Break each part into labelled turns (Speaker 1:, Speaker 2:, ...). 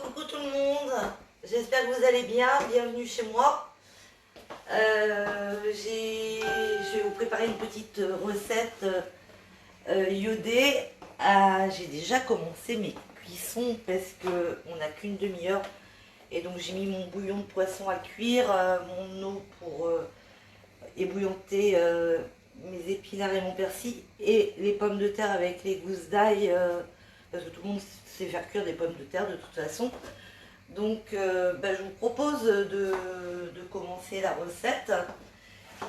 Speaker 1: Coucou tout le monde, j'espère que vous allez bien, bienvenue chez moi. Je vais vous préparer une petite recette iodée. J'ai déjà commencé mes cuissons parce qu'on n'a qu'une demi-heure. Et donc j'ai mis mon bouillon de poisson à cuire, mon eau pour ébouillanter mes épinards et mon persil et les pommes de terre avec les gousses d'ail, parce que tout le monde sait faire cuire des pommes de terre de toute façon. Donc je vous propose de commencer la recette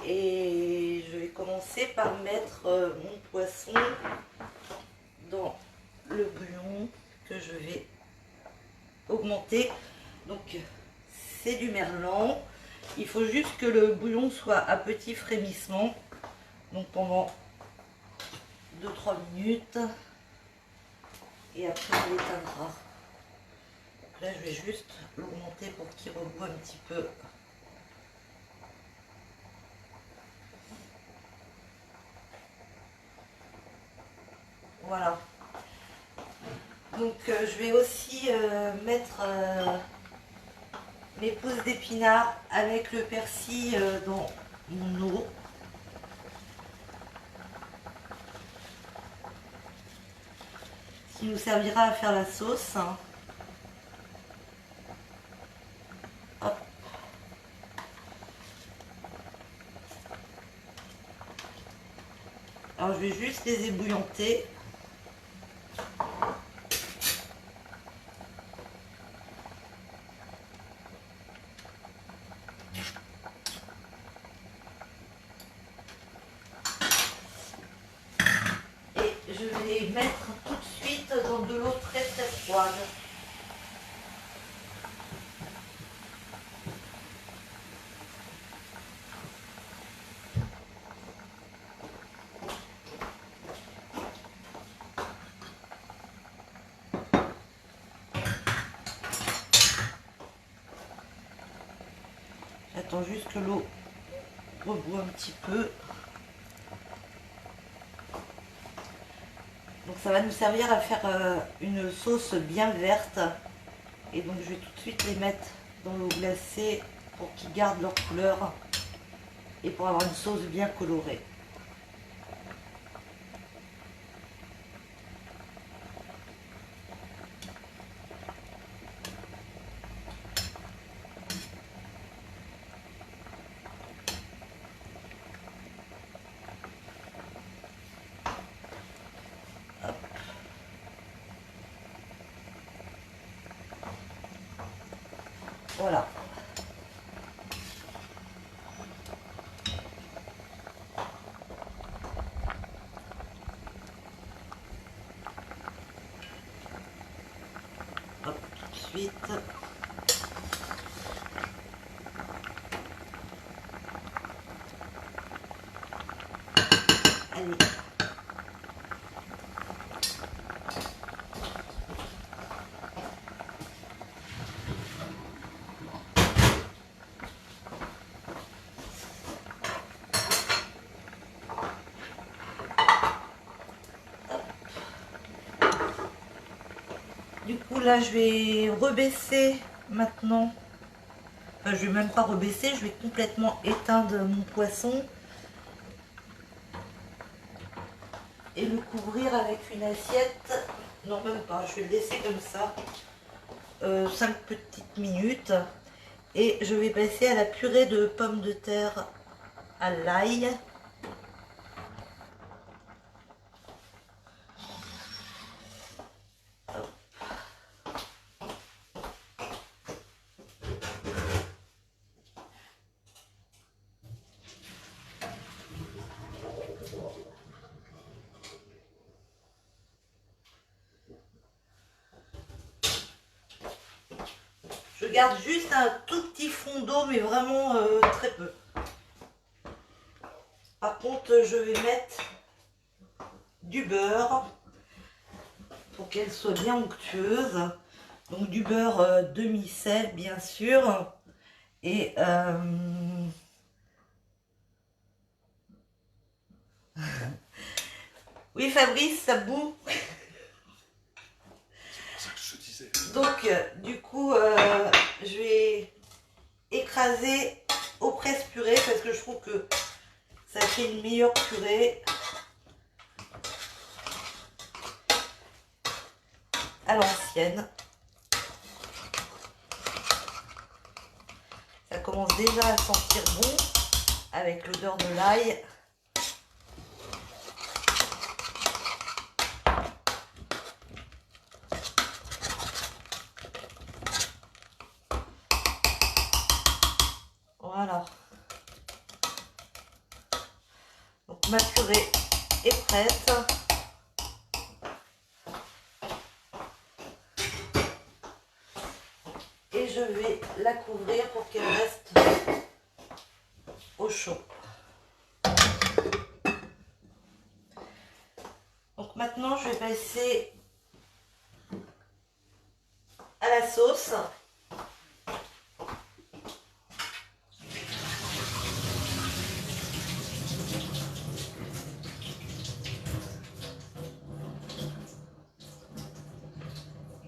Speaker 1: et je vais commencer par mettre mon poisson dans le bouillon que je vais augmenter. Donc c'est du merlan. Il faut juste que le bouillon soit à petit frémissement. Donc pendant 2-3 minutes. Et après on l'éteindra. Donc là je vais juste l'augmenter pour qu'il reboue un petit peu. Voilà. Donc je vais aussi mettre mes pousses d'épinards avec le persil dans mon eau. Ce qui nous servira à faire la sauce. Hop. Alors je vais juste les ébouillanter. Je vais les mettre tout de suite dans de l'eau très très froide. J'attends juste que l'eau reboue un petit peu. Donc ça va nous servir à faire une sauce bien verte. Et donc je vais tout de suite les mettre dans l'eau glacée pour qu'ils gardent leur couleur et pour avoir une sauce bien colorée. Voilà. Hop, tout de suite. Allez. Du coup là je vais rebaisser maintenant. Enfin, je vais même pas rebaisser, je vais complètement éteindre mon poisson et le couvrir avec une assiette. Non, même pas, je vais le laisser comme ça 5 petites minutes et je vais passer à la purée de pommes de terre à l'ail. Je garde juste un tout petit fond d'eau, mais vraiment très peu. Par contre, je vais mettre du beurre pour qu'elle soit bien onctueuse. Donc du beurre demi-sel, bien sûr. Et oui, Fabrice, ça boue.
Speaker 2: C'est pour ça que je te disais.
Speaker 1: Donc, du coup, je vais écraser au presse-purée parce que je trouve que ça fait une meilleure purée à l'ancienne. Ça commence déjà à sentir bon avec l'odeur de l'ail. Voilà. Donc ma purée est prête. Et je vais la couvrir pour qu'elle reste au chaud. Donc maintenant je vais passer à la sauce.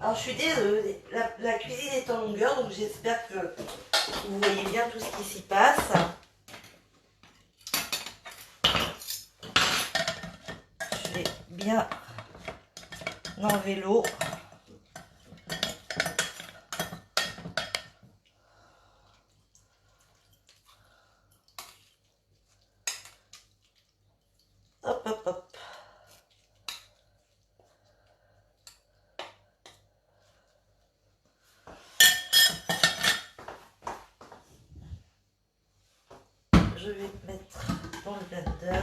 Speaker 1: Alors je suis désolée, la cuisine est en longueur, donc j'espère que vous voyez bien tout ce qui s'y passe. Je vais bien enlever l'eau. Hop, hop, hop. Je vais mettre dans le blender.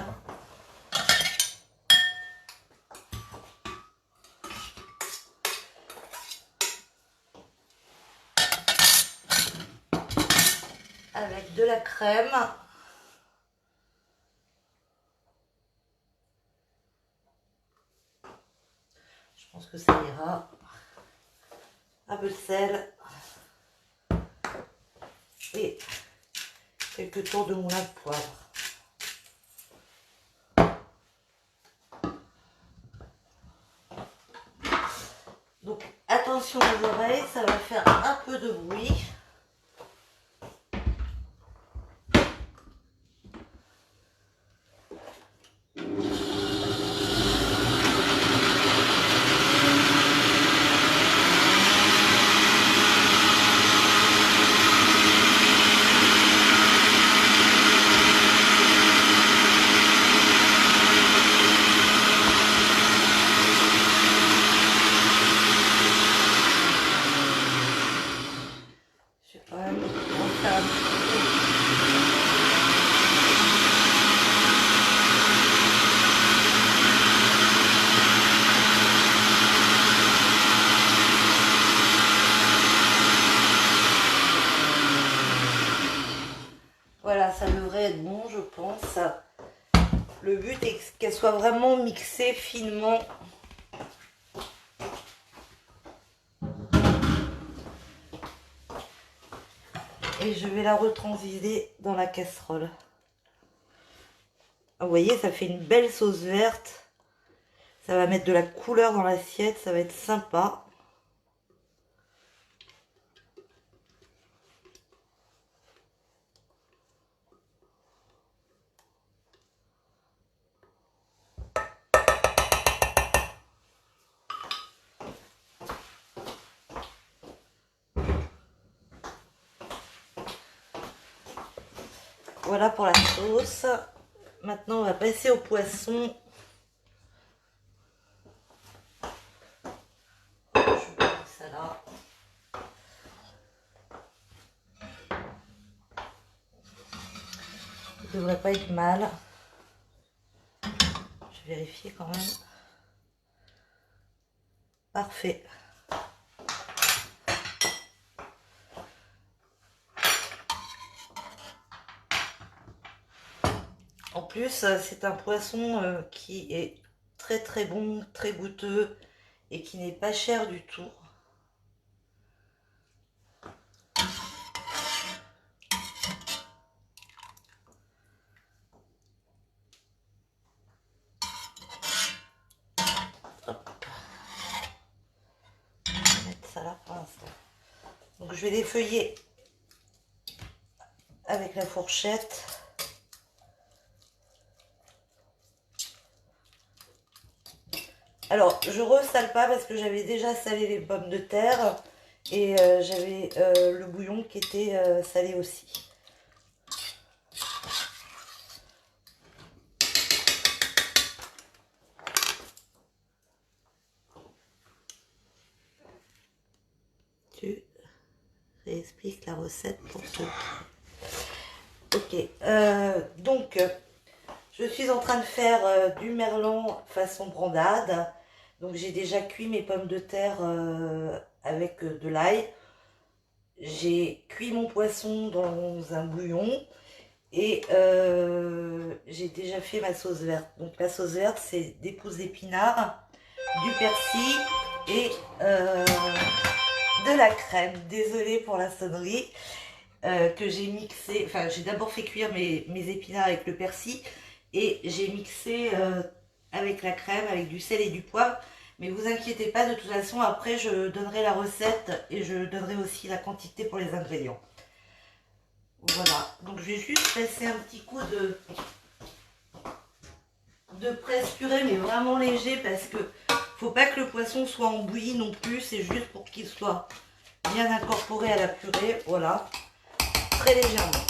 Speaker 1: Avec de la crème. Je pense que ça ira. Un peu de sel. Et quelques tours de moulin de poivre. Donc attention aux oreilles, ça va faire un peu de bruit. Je vais quand même en faire un petit peu. Voilà, ça devrait être bon, je pense. Le but est qu'elle soit vraiment mixée finement. Et je vais la retransiger dans la casserole. Vous voyez, ça fait une belle sauce verte. Ça va mettre de la couleur dans l'assiette, ça va être sympa. Voilà pour la sauce. Maintenant, on va passer au poisson. Je vais mettre ça là. Ça devrait pas être mal. Je vais vérifier quand même. Parfait. En plus, c'est un poisson qui est très très bon, très goûteux et qui n'est pas cher du tout. Hop. Je vais mettre ça là pour l'instant. l'instant. Donc je vais les feuiller avec la fourchette. Alors je resale pas parce que j'avais déjà salé les pommes de terre et j'avais le bouillon qui était salé aussi. Tu réexpliques la recette pour ceux qui... Ok, donc je suis en train de faire du merlan façon brandade. Donc j'ai déjà cuit mes pommes de terre avec de l'ail. J'ai cuit mon poisson dans un bouillon et j'ai déjà fait ma sauce verte. Donc la sauce verte, c'est des pousses d'épinards, du persil et de la crème. Désolée pour la sonnerie que j'ai mixé. Enfin, j'ai d'abord fait cuire mes épinards avec le persil et j'ai mixé avec la crème, avec du sel et du poivre. Mais vous inquiétez pas, de toute façon, après je donnerai la recette et je donnerai aussi la quantité pour les ingrédients. Voilà, donc je vais juste passer un petit coup de presse purée, mais vraiment léger parce que faut pas que le poisson soit en bouillie non plus, c'est juste pour qu'il soit bien incorporé à la purée, voilà, très légèrement.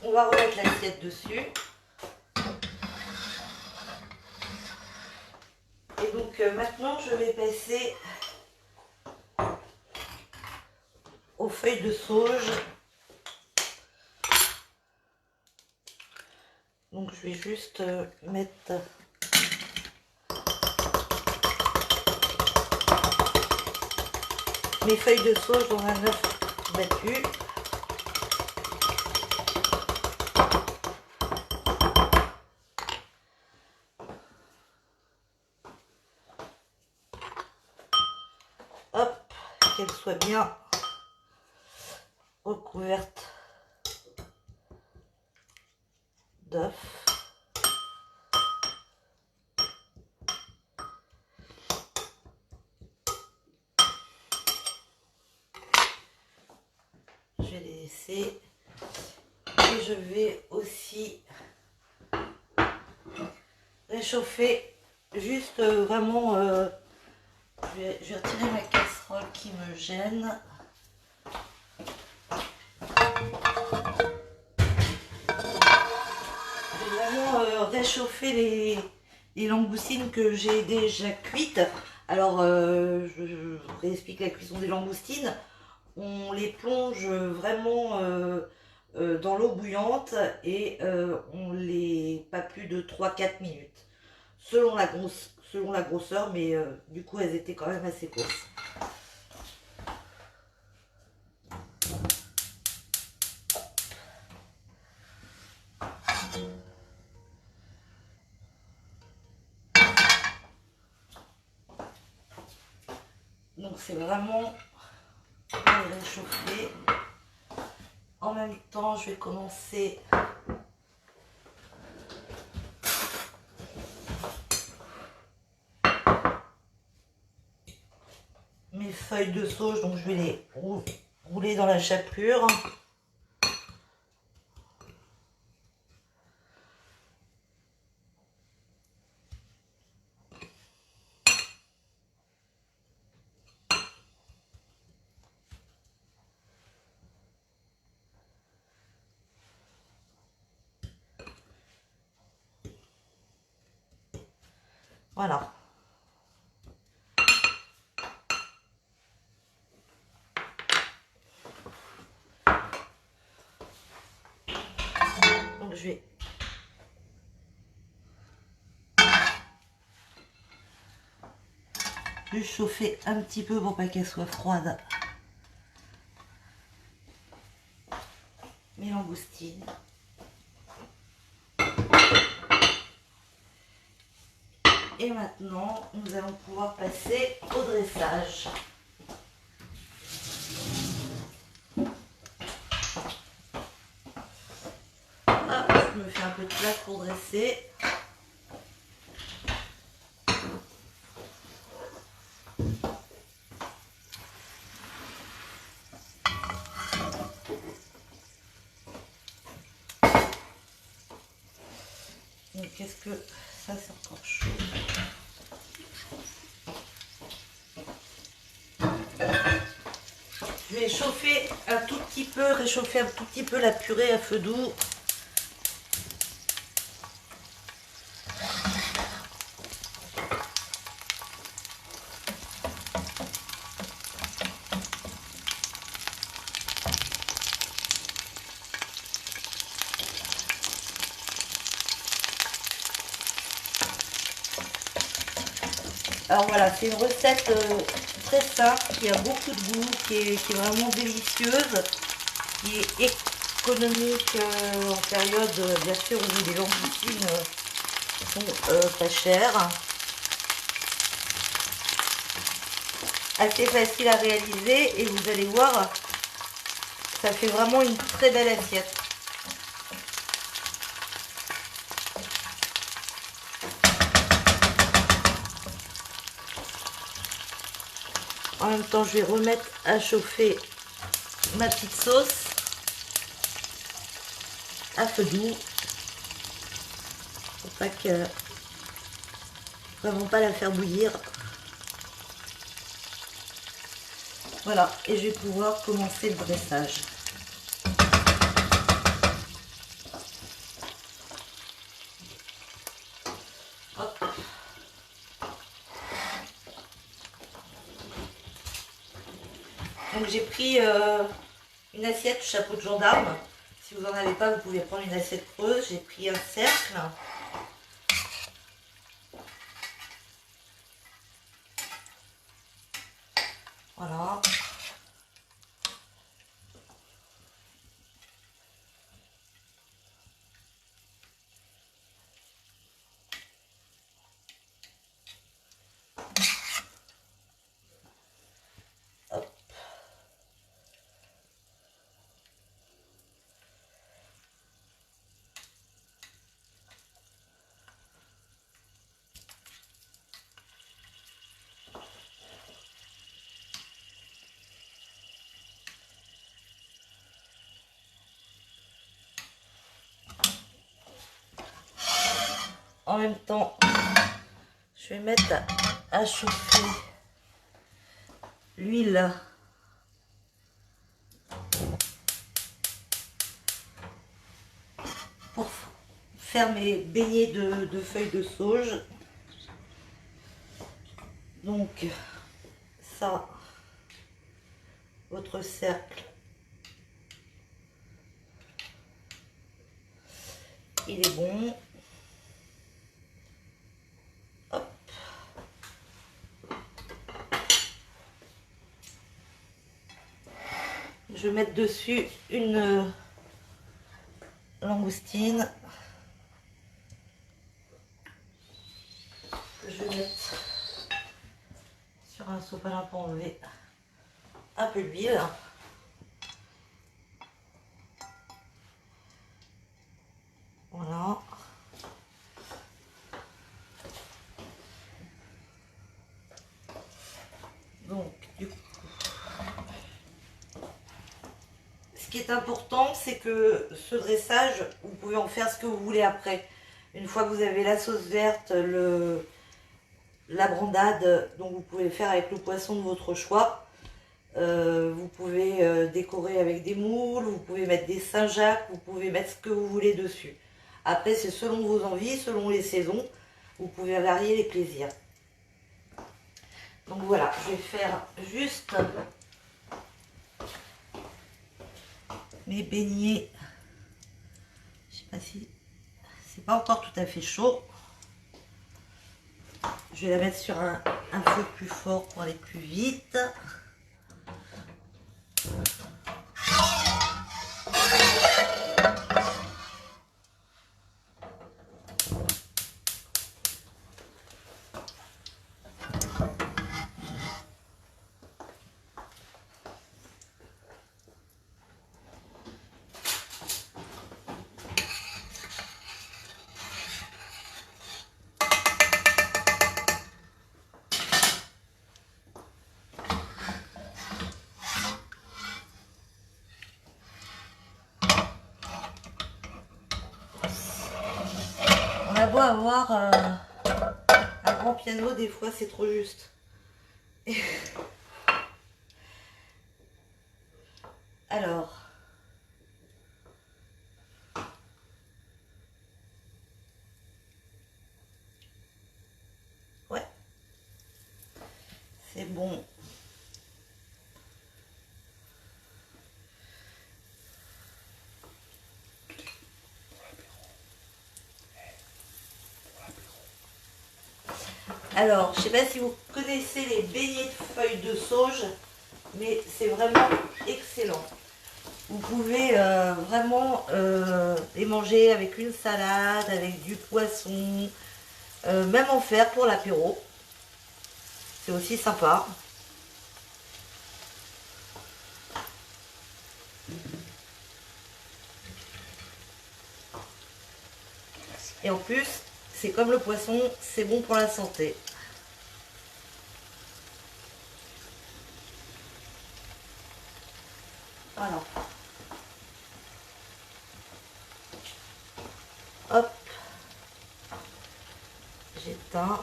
Speaker 1: On va remettre l'assiette dessus. Et donc maintenant je vais passer aux feuilles de sauge. Donc je vais juste mettre mes feuilles de sauge dans un œuf battu. Hop, qu'elle soit bien recouverte d'œuf. Je vais les laisser et je vais aussi réchauffer juste vraiment je vais retirer ma casserole qui me gêne. Je vais vraiment réchauffer les langoustines que j'ai déjà cuites. Alors je réexplique la cuisson des langoustines. On les plonge vraiment dans l'eau bouillante et on les pas plus de 3-4 minutes selon la grosseur, mais du coup elles étaient quand même assez courtes. Donc c'est vraiment pour les réchauffer. En même temps, je vais commencer mes feuilles de sauge, donc je vais les rouler dans la chapelure. Voilà. Donc je vais juste chauffer un petit peu pour pas qu'elle soit froide. Mes langoustines. Et maintenant, nous allons pouvoir passer au dressage. Hop, place pour dresser. Donc qu'est-ce que ça, c'est encore chaud. Je vais chauffer un tout petit peu, réchauffer un tout petit peu la purée à feu doux. Alors voilà, c'est une recette très simple, qui a beaucoup de goût, qui est vraiment délicieuse, qui est économique en période, bien sûr, où les langoustines sont pas chères. Assez facile à réaliser et vous allez voir, ça fait vraiment une très belle assiette. En même temps, je vais remettre à chauffer ma petite sauce à feu doux pour pas que vraiment pas la faire bouillir. Voilà, et je vais pouvoir commencer le dressage. Hop. Donc j'ai pris une assiette chapeau de gendarme. Si vous n'en avez pas, vous pouvez prendre une assiette creuse. J'ai pris un cercle. Voilà. Hop. En même temps, je vais mettre à chauffer l'huile pour faire mes beignets de feuilles de sauge. Donc ça, votre cercle, il est bon. Hop. Je vais mettre dessus une langoustine. Je vais mettre sur un sopalin pour enlever un peu d'huile. Voilà. Donc, du coup, ce qui est important, c'est que ce dressage, vous pouvez en faire ce que vous voulez après. Une fois que vous avez la sauce verte, la brandade, donc vous pouvez le faire avec le poisson de votre choix. Vous pouvez décorer avec des moules, vous pouvez mettre des Saint-Jacques, vous pouvez mettre ce que vous voulez dessus. Après, c'est selon vos envies, selon les saisons, vous pouvez varier les plaisirs. Donc voilà, je vais faire juste mes beignets. Je sais pas si c'est pas encore tout à fait chaud. Je vais la mettre sur un feu plus fort pour aller plus vite. beau avoir un grand piano, des fois c'est trop juste. Alors, ouais, c'est bon. Alors, je sais pas si vous connaissez les beignets de feuilles de sauge, mais c'est vraiment excellent. Vous pouvez vraiment les manger avec une salade, avec du poisson, même en faire pour l'apéro. C'est aussi sympa. Et en plus, c'est comme le poisson, c'est bon pour la santé. Voilà. Hop. J'éteins.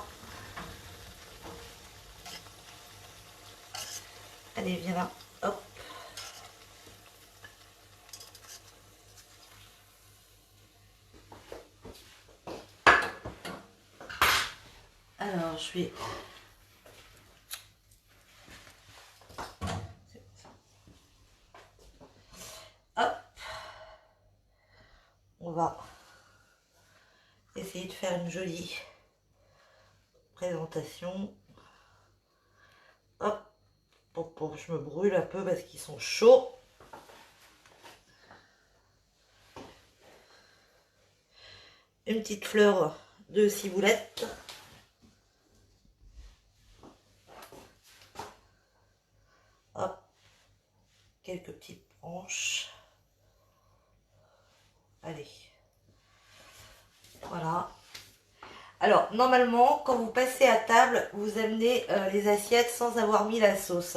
Speaker 1: Allez, viens là. Hop. Alors, je vais... Hop. On va essayer de faire une jolie présentation. Hop. Je me brûle un peu parce qu'ils sont chauds. Une petite fleur de ciboulette. Hop. Quelques petites branches. Allez. Voilà. Alors, normalement, quand vous passez à table, vous amenez les assiettes sans avoir mis la sauce.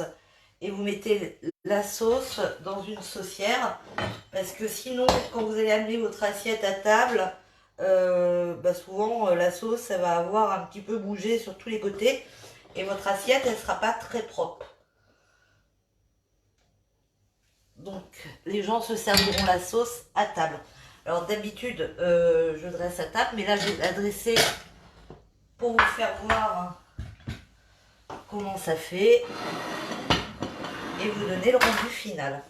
Speaker 1: Et vous mettez la sauce dans une saucière. Parce que sinon, quand vous allez amener votre assiette à table, souvent, la sauce, ça va avoir un petit peu bougé sur tous les côtés. Et votre assiette, elle ne sera pas très propre. Donc, les gens se serviront la sauce à table. Alors, d'habitude, je dresse à table. Mais là, j'ai adressé... pour vous faire voir comment ça fait et vous donner le rendu final.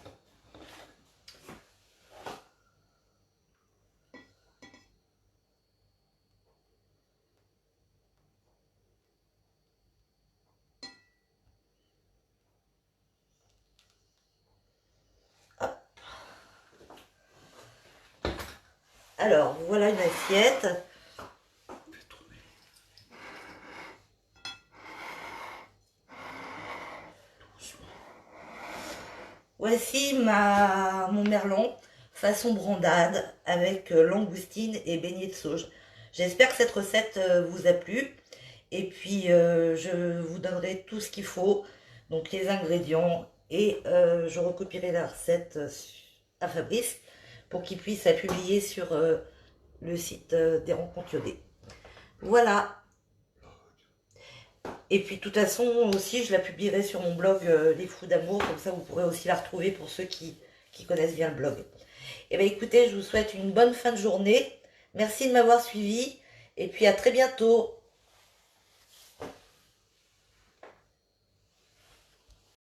Speaker 1: Hop. Alors, voilà une assiette. Voici mon merlan façon brandade avec langoustine et beignets de sauge. J'espère que cette recette vous a plu. Et puis je vous donnerai tout ce qu'il faut, donc les ingrédients, et je recopierai la recette à Fabrice pour qu'il puisse la publier sur le site des rencontres iodées. Voilà. Et puis de toute façon aussi je la publierai sur mon blog Les Fous d'Amour, comme ça vous pourrez aussi la retrouver pour ceux qui connaissent bien le blog. Et bien écoutez, je vous souhaite une bonne fin de journée. Merci de m'avoir suivi et puis à très bientôt.